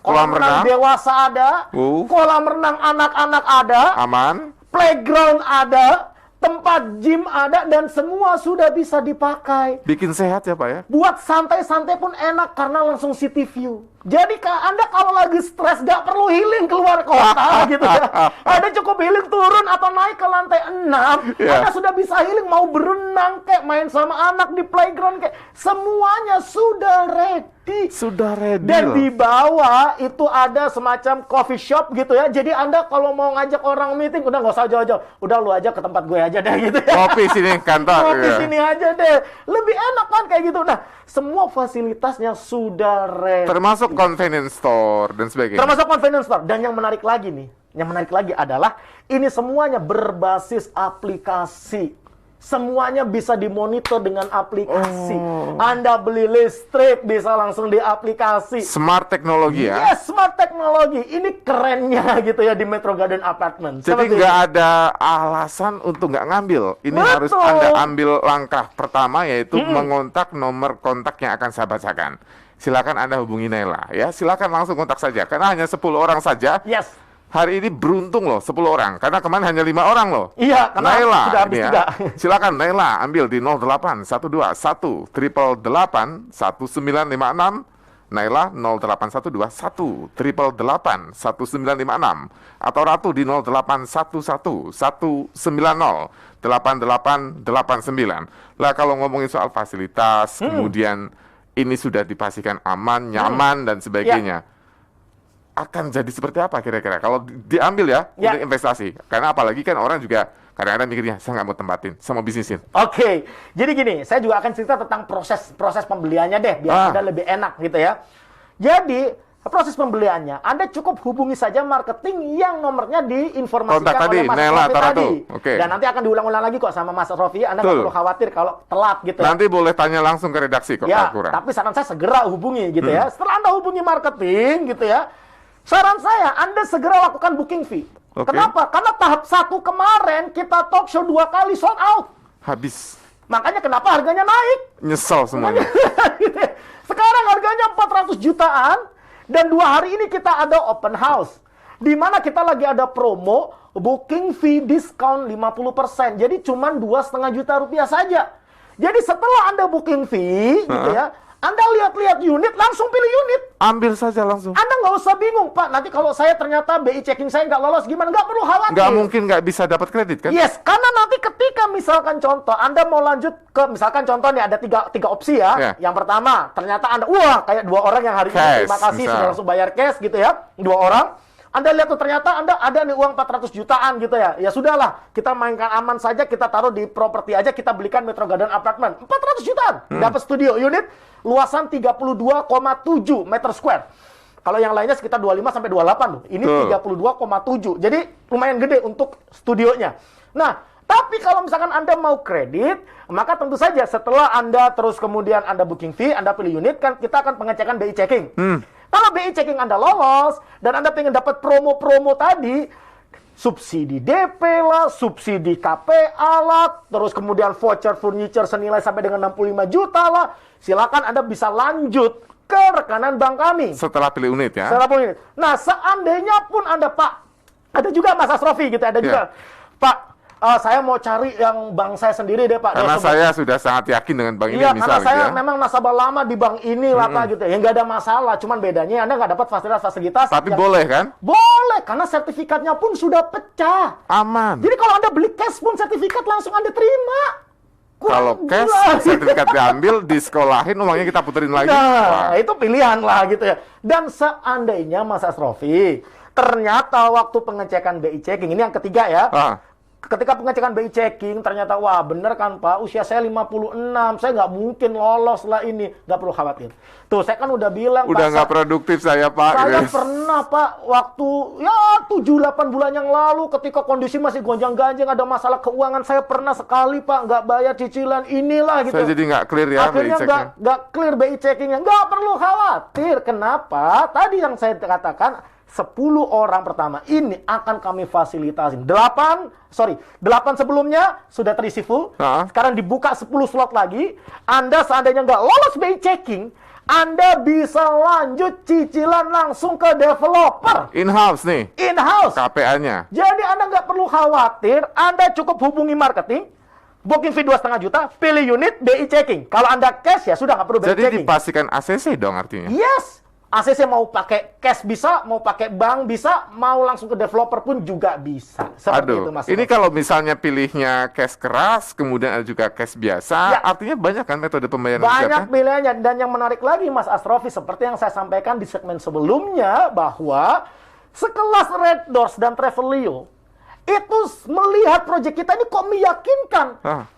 dewasa ada, kolam renang anak-anak ada, Aman. playground ada, tempat gym ada, dan semua sudah bisa dipakai. Bikin sehat ya Pak ya. Buat santai-santai pun enak karena langsung city view. Jadi Anda kalau lagi stres gak perlu healing keluar kota gitu ya. Anda cukup healing turun atau naik ke lantai 6. Yeah. Anda sudah bisa healing, mau berenang kayak main sama anak di playground kayak, semuanya sudah ready. Sudah ready Dan loh. di bawah itu ada semacam coffee shop gitu ya. Jadi Anda kalau mau ngajak orang meeting, udah nggak usah jauh-jauh. Udah lu aja ke tempat gue aja deh gitu ya. Kopi sini kantor. Kopi ya. sini aja deh. Lebih enak kan kayak gitu. Nah, semua fasilitasnya sudah ready. Termasuk convenience store dan sebagainya. Termasuk convenience store. Dan yang menarik lagi nih, yang menarik lagi adalah ini semuanya berbasis aplikasi. Semuanya bisa dimonitor dengan aplikasi. Anda beli listrik bisa langsung di aplikasi. Smart teknologi ya. Yes, smart teknologi. Ini kerennya gitu ya di Metro Garden Apartment. Jadi Seperti nggak ini. ada alasan untuk nggak ngambil. Ini Betul. harus Anda ambil langkah pertama, yaitu mengontak nomor kontak yang akan saya bacakan. Silakan Anda hubungi Naila ya. Silakan langsung kontak saja karena hanya 10 orang saja. Yes. Hari ini beruntung loh 10 orang karena kemarin hanya 5 orang loh. Iya, karena Naila sudah habis ini ya. 3. Silakan Naila ambil di 0812 188 1956. Naila 0812 188 1956 atau Ratu di 0811 190 8889. Lah kalau ngomongin soal fasilitas, kemudian ini sudah dipastikan aman, nyaman dan sebagainya. Akan jadi seperti apa kira-kira kalau diambil ya untuk investasi? Karena apalagi kan orang juga kadang-kadang mikirnya, saya nggak mau tempatin, saya mau bisnisin. Oke, jadi gini, saya juga akan cerita tentang proses pembeliannya deh, biar Anda lebih enak gitu ya. Jadi, proses pembeliannya, Anda cukup hubungi saja marketing yang nomornya diinformasikan Kontak tadi, oleh Mas Nela Rofi Taratu. tadi. Oke. Dan nanti akan diulang-ulang lagi kok sama Mas Rofi. Anda nggak Betul. perlu khawatir kalau telat gitu. Nanti boleh tanya langsung ke redaksi kok, Ya, Pak Kurang. tapi saran saya segera hubungi gitu ya. Setelah Anda hubungi marketing gitu ya, saran saya Anda segera lakukan booking fee. Oke. Kenapa? Karena tahap 1 kemarin kita talk show 2 kali sold out. Habis. Makanya kenapa harganya naik? Nyesel semuanya. Sekarang harganya 400 jutaan dan 2 hari ini kita ada open house. Di mana kita lagi ada promo booking fee diskon 50%. Jadi cuma 2,5 juta rupiah saja. Jadi setelah Anda booking fee gitu ya, Anda lihat-lihat unit, langsung pilih unit. Ambil saja langsung. Anda nggak usah bingung, Pak. Nanti kalau saya ternyata BI checking saya nggak lolos, gimana? Nggak perlu khawatir. Nggak mungkin nggak bisa dapat kredit kan? Yes, karena nanti ketika misalkan contoh, Anda mau lanjut ke, misalkan contoh nih ada tiga opsi ya. Ya. Yang pertama, ternyata Anda, wah kayak 2 orang yang hari ini Cash, terima kasih misal. sudah langsung bayar cash gitu ya. 2 orang. Anda lihat tuh ternyata Anda ada nih uang 400 jutaan gitu ya. Ya sudahlah, kita mainkan aman saja, kita taruh di properti aja, kita belikan Metro Garden Apartment. 400 jutaan. Dapat studio unit luasan 32,7 meter square. Kalau yang lainnya sekitar 25 sampai 28 loh. Ini 32,7. Jadi lumayan gede untuk studionya. Nah, tapi kalau misalkan Anda mau kredit, maka tentu saja setelah Anda terus kemudian Anda booking fee, Anda pilih unit, kan kita akan pengecekan BI checking. Kalau BI checking Anda lolos, dan Anda pengen dapat promo-promo tadi, subsidi DP lah, subsidi KPA lah, terus kemudian voucher furniture senilai sampai dengan 65 juta lah, silakan Anda bisa lanjut ke rekanan bank kami. Setelah pilih unit ya. Setelah pilih unit. Nah, seandainya pun Anda, Pak, ada juga Mas Asrofi gitu, ada juga, Pak, saya mau cari yang bank saya sendiri deh, Pak. Karena saya sudah sangat yakin dengan bank ini Iya, misal karena saya gitu ya. memang nasabah lama di bank ini lah, Pak, gitu. Ya, nggak ada masalah. Cuman bedanya Anda nggak dapat fasilitas-fasilitas. Tapi yang- boleh kan? Boleh, karena sertifikatnya pun sudah pecah. Aman. Jadi kalau Anda beli cash pun sertifikat langsung Anda terima. Kalau cash, Gila. sertifikat diambil, disekolahin, uangnya kita puterin lagi. Nah, Wah. itu pilihan lah gitu ya. Dan seandainya Mas Asrofi, ternyata waktu pengecekan BI checking, ini yang ketiga ya. Ketika pengecekan BI checking, ternyata, wah bener kan Pak, usia saya 56, saya nggak mungkin lolos lah ini. Nggak perlu khawatir. Tuh, saya kan udah bilang, Udah Pak, nggak produktif saya, Pak. saya Gitu. pernah, Pak, waktu ya 7-8 bulan yang lalu ketika kondisi masih gonjang-ganjing, ada masalah keuangan, saya pernah sekali, Pak, nggak bayar cicilan inilah gitu. Saya jadi nggak clear ya BI Akhirnya checknya. nggak clear BI checkingnya. Nggak perlu khawatir. Kenapa? Tadi yang saya katakan, 10 orang pertama ini akan kami fasilitasin. 8 sebelumnya sudah terisi full. Sekarang dibuka 10 slot lagi. Anda seandainya nggak lolos BI checking, Anda bisa lanjut cicilan langsung ke developer. In-house nih, In-house. KPA-nya. Jadi Anda nggak perlu khawatir. Anda cukup hubungi marketing. Booking fee 2,5 juta, pilih unit, BI checking. Kalau Anda cash, ya sudah nggak perlu BI Jadi checking. dipastikan ACC dong artinya. Yes. ACC mau pakai cash bisa, mau pakai bank bisa, mau langsung ke developer pun juga bisa. Seperti itu, Mas. Ini kalau misalnya pilihnya cash keras, kemudian ada juga cash biasa, Ya. artinya banyak kan metode pembayaran Banyak siapnya? pilihannya. Dan yang menarik lagi, Mas Asrofi, seperti yang saya sampaikan di segmen sebelumnya, bahwa sekelas Red Doors dan Travelio itu melihat proyek kita ini kok meyakinkan.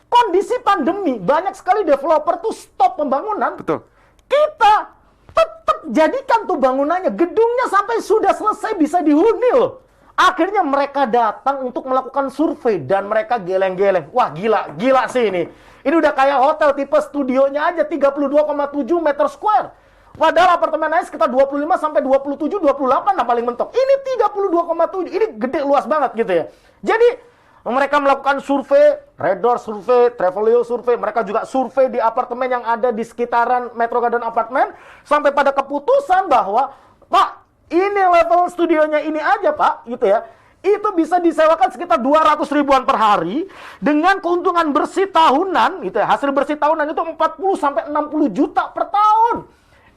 Kondisi pandemi, banyak sekali developer tuh stop pembangunan. Betul. Kita tetap jadikan tuh bangunannya, gedungnya sampai sudah selesai bisa dihuni loh. Akhirnya mereka datang untuk melakukan survei dan mereka geleng-geleng. Wah, gila sih ini. Ini udah kayak hotel tipe studionya aja 32,7 meter square. Padahal apartemen aja sekitar 25 sampai 27, 28 lah paling mentok. Ini 32,7. Ini gede luas banget gitu ya. Jadi mereka melakukan survei, Red Door survei, Travelio survei, mereka juga survei di apartemen yang ada di sekitaran Metro Garden Apartment, sampai pada keputusan bahwa, Pak, ini level studionya ini aja, Pak, gitu ya, itu bisa disewakan sekitar 200 ribuan per hari, dengan keuntungan bersih tahunan, gitu ya, hasil bersih tahunan itu 40 sampai 60 juta per tahun.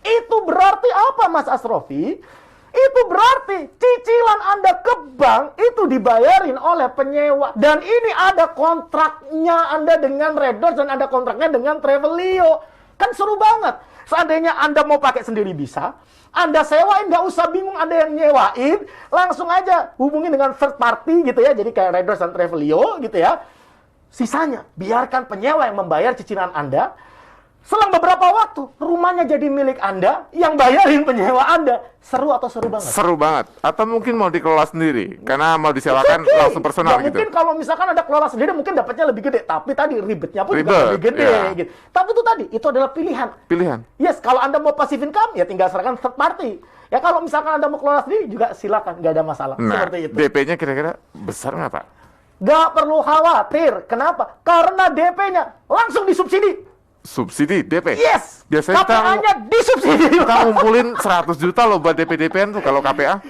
Itu berarti apa, Mas Asrofi? Itu berarti cicilan Anda ke bank itu dibayarin oleh penyewa. Dan ini ada kontraknya Anda dengan Red Doors dan ada kontraknya dengan Travelio. Kan seru banget. Seandainya Anda mau pakai sendiri bisa. Anda sewain, nggak usah bingung ada yang nyewain. Langsung aja hubungi dengan third party gitu ya. Jadi kayak Red Doors dan Travelio gitu ya. Sisanya biarkan penyewa yang membayar cicilan Anda. Selang beberapa waktu, rumahnya jadi milik Anda, yang bayarin penyewa Anda. Seru atau seru banget? Seru banget. Atau mungkin mau dikelola sendiri, karena mau disewakan langsung personal Nggak gitu. mungkin kalau misalkan ada kelola sendiri, mungkin dapatnya lebih gede. Tapi tadi ribetnya pun juga Ribet, lebih gede. ya. Gitu. Tapi itu tadi, itu adalah pilihan. Pilihan. Yes, kalau Anda mau passive income, ya tinggal serahkan third party. Ya kalau misalkan Anda mau kelola sendiri, juga silakan. Nggak ada masalah. Nah, Seperti itu. DP-nya kira-kira besar nggak, Pak? Nggak perlu khawatir. Kenapa? Karena DP-nya langsung disubsidi. Subsidi DP? Yes! Biasanya KPA-nya disubsidi, kita Pak. ngumpulin 100 juta loh buat DP-DPN tuh kalau KPA.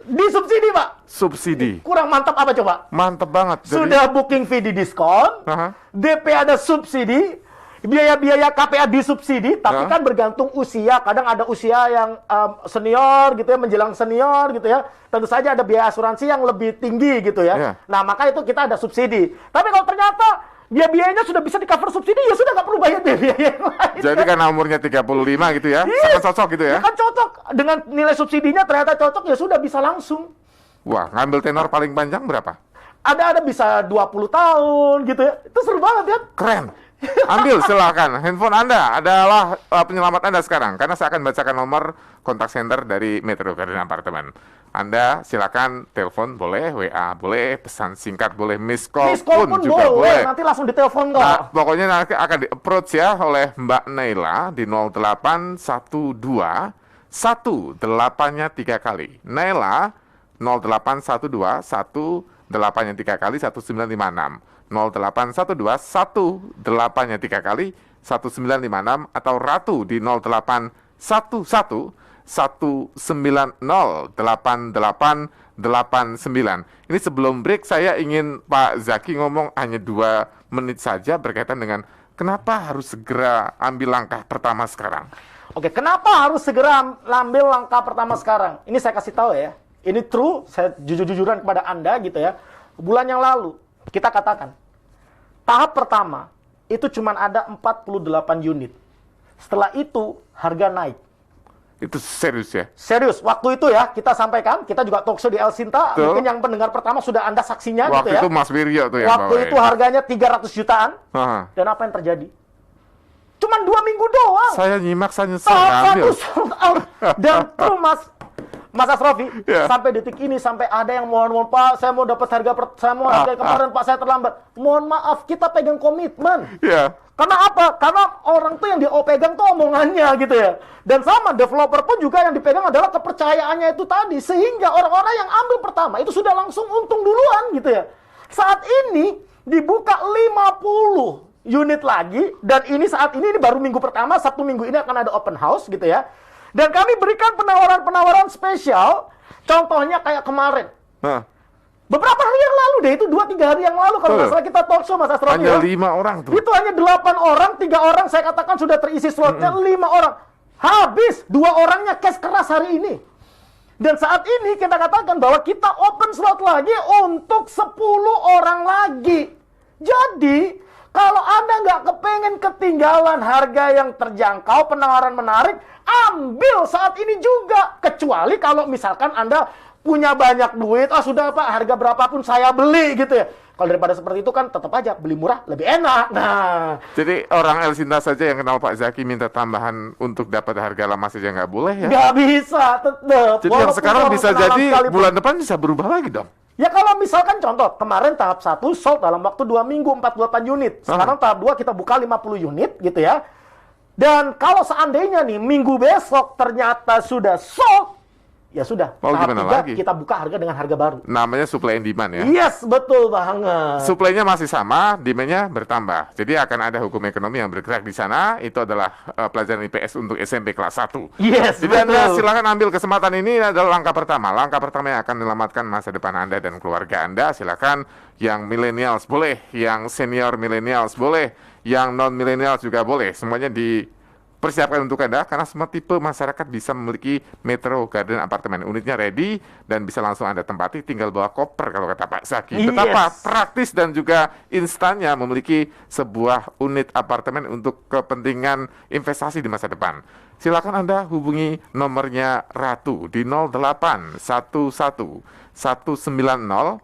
Disubsidi, Pak. Subsidi. Kurang mantap apa coba? Mantep banget. Jadi- Sudah booking fee di diskon, Aha. DP ada subsidi, biaya-biaya KPA disubsidi, tapi Hah? kan bergantung usia. Kadang ada usia yang senior gitu ya, menjelang senior gitu ya. Tentu saja ada biaya asuransi yang lebih tinggi gitu ya. Iya. Nah, maka itu kita ada subsidi. Tapi kalau ternyata biayanya sudah bisa di-cover subsidi, ya sudah nggak perlu bayar biaya yang lain. Jadi karena umurnya 35 gitu ya, Yes. sangat cocok gitu ya. Ya kan cocok. Dengan nilai subsidinya ternyata cocok, ya sudah bisa langsung. Wah, ngambil tenor paling panjang berapa? Ada bisa 20 tahun gitu ya. Itu seru banget ya. Keren. Ambil silakan. Handphone Anda adalah penyelamat Anda sekarang. Karena saya akan bacakan nomor kontak center dari Metro Garden Apartemen. Anda silakan telepon boleh, WA boleh, pesan singkat boleh, miss call, Miss call pun juga boleh. nanti langsung ditelepon kok. Nah, pokoknya nanti akan di-approach ya oleh Mbak Naila di 0812 18-nya 3 kali. Naila 0812 18-nya 3 kali 1956. 0812 18-nya 3 kali 1956 atau Ratu di 0811 1908889. Ini sebelum break saya ingin Pak Zaki ngomong hanya 2 menit saja berkaitan dengan kenapa harus segera ambil langkah pertama sekarang. Oke, kenapa harus segera ambil langkah pertama sekarang? Ini saya kasih tahu ya. Ini true, saya jujur-jujuran kepada Anda gitu ya. Bulan yang lalu kita katakan tahap pertama itu cuma ada 48 unit. Setelah itu harga naik. Itu serius ya? Serius, waktu itu ya kita sampaikan, kita juga talk show di El Sinta, Betul. mungkin yang pendengar pertama sudah Anda saksinya Waktu gitu ya. itu Mas Wiryo tuh yang Waktu bawain. itu harganya 300 jutaan. Aha. Dan apa yang terjadi? Cuman 2 minggu doang. Saya nyimak, saya nyesel Tahap ngambil. 1 sold out. Dan tuh Mas Asrofi, Ya. sampai detik ini sampai ada yang mohon Pak, saya mau dapat saya mau harga kemarin Pak, saya terlambat. Mohon maaf, kita pegang komitmen. Ya. Karena apa? Karena orang tuh yang dipegang tuh omongannya gitu ya. Dan sama developer pun juga yang dipegang adalah kepercayaannya itu tadi. Sehingga orang-orang yang ambil pertama itu sudah langsung untung duluan gitu ya. Saat ini dibuka 50 unit lagi. Dan ini saat ini baru minggu pertama, Sabtu minggu ini akan ada open house gitu ya. Dan kami berikan penawaran-penawaran spesial. Contohnya kayak kemarin. Nah, Beberapa hari yang lalu deh, itu 2-3 hari yang lalu kalau nggak salah kita talk show Mas Asrofi hanya ya. 5 orang tuh. Itu hanya 8 orang, 3 orang saya katakan sudah terisi slotnya, 5 orang. Habis, 2 orangnya cash keras hari ini. Dan saat ini kita katakan bahwa kita open slot lagi untuk 10 orang lagi. Jadi, kalau Anda nggak kepengen ketinggalan harga yang terjangkau, penawaran menarik, ambil saat ini juga. Kecuali kalau misalkan Anda punya banyak duit, sudah Pak, harga berapapun saya beli gitu ya. Kalau daripada seperti itu kan tetap aja beli murah lebih enak. Nah, Jadi orang El Sinta saja yang kenal Pak Zaki minta tambahan untuk dapat harga lama saja nggak boleh ya? nggak bisa tetap. Jadi yang sekarang bisa jadi bulan depan bisa berubah lagi dong? Ya kalau misalkan contoh, kemarin tahap 1 sold dalam waktu 2 minggu 48 unit. Sekarang tahap 2 kita buka 50 unit gitu ya. Dan kalau seandainya nih minggu besok ternyata sudah sold, ya sudah. Oh, tahap gimana 3 lagi? kita buka harga dengan harga baru. Namanya supply and demand ya? Yes, betul banget. Supply-nya masih sama, demand-nya bertambah. Jadi akan ada hukum ekonomi yang bergerak di sana. Itu adalah pelajaran IPS untuk SMP kelas 1. Yes, Jadi Anda betul. silakan ambil kesempatan ini adalah langkah pertama. Langkah pertama yang akan menyelamatkan masa depan Anda dan keluarga Anda. Silakan yang millennials boleh, yang senior millennials boleh, yang non millennials juga boleh. Semuanya dipersiapkan untuk Anda karena semua tipe masyarakat bisa memiliki Metro Garden Apartemen. Unitnya ready dan bisa langsung Anda tempati, tinggal bawa koper kalau kata Pak Zaki. Yes. Betapa praktis dan juga instannya memiliki sebuah unit apartemen untuk kepentingan investasi di masa depan. Silakan Anda hubungi nomornya Ratu di 0811 190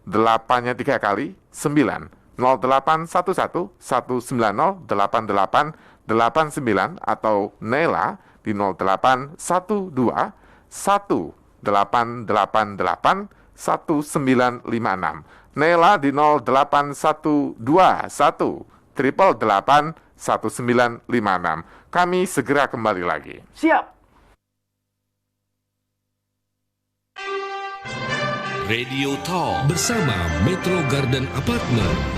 8-nya 3 kali 9 0811 190 8889 atau Nela di 0812 1888 1956. Nela di 0812 888 1956. Kami segera kembali lagi. Siap. Radio Talk bersama Metro Garden Apartment.